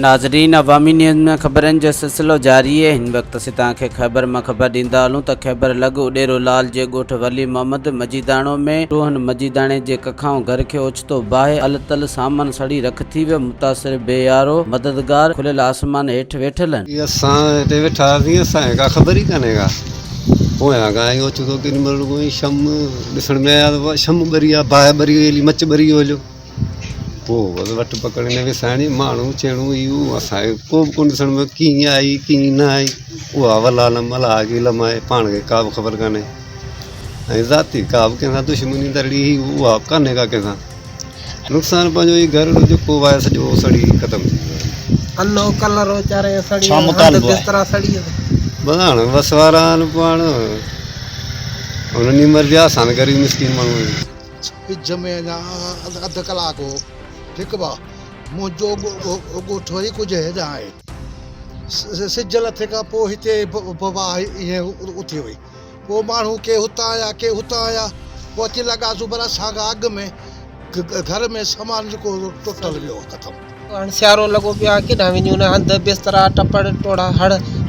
नाज़रीन, अवामी न्यूज़ में ख़बरनि जो सिलसिलो जारी है। हिन वक़्त असीं तव्हांखे ख़ैबर मां ख़बर ॾींदा हलूं त ख़ैबर लॻ उॾेरो लाल जे ॻोठ वली मोहम्मद मजीदाणो में रोहन मजीदाणे जे कखां घर खे ओचितो बाहि अलतल सामान सड़ी रख थी वियो। मुतासिर बेयारो मददगार खुलियल आसमान हेठि वेठल आहिनि। असां हिते वेठा हुआसीं, असांखे का ख़बर ई कान्हे का पोयां खां आई ओचितो केॾी महिल कोई शम ॾिसण में आया त शम ॿरी आहे, बाहि ॿरी वई, मच ॿरी वियो। पोइ बसि वटि पकड़ने विसाइणी माण्हू चइणो इहो असांखे को बि कोन ॾिसण में कीअं आई कीअं न आई। उहा वला लमल आगी लमाए पाण खे का बि ख़बर कान्हे। ऐं ज़ाती का बि कंहिंसां दुश्मनी दड़ी उहा कान्हे का कंहिंसां। नुक़सानु पंहिंजो ई घर जेको आहे सॼो सड़ी ख़तमु थी वियो। अन्नो कलर वीचारे सड़ी बिस्तरा सड़ी बस हाणे बस वारा आहिनि पाण उन्हनि जी मर्ज़ी आसान ग़रीब मिसकिन माण्हू पिज में अञा अधु कलाकु हो ठीकु आहे। मुंहिंजो ॻोठ वरी कुझु हेॾा आहे। सिज लथे खां पोइ हिते बाहि ईअं उथी वई। पोइ माण्हू के हुतां आया पोइ अची लॻासीं पर असांखां अॻु में घर में सामान जेको टुटल वियो ख़तमु। हाणे सियारो लॻो पियो आहे, केॾां वञूं न, हंधि बिस्तरा टपड़ टोड़ा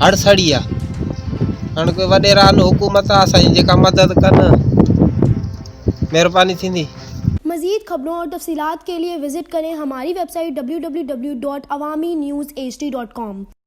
हड़ सड़ी आहे। हाणे कोई वॾेरा आहिनि हुकूमत असांजी जेका मदद कनि, महिरबानी थींदी। मज़ीद खबरों और तफसीलात के लिए विज़िट करें हमारी वेबसाइट www.awamiNewsHD.com।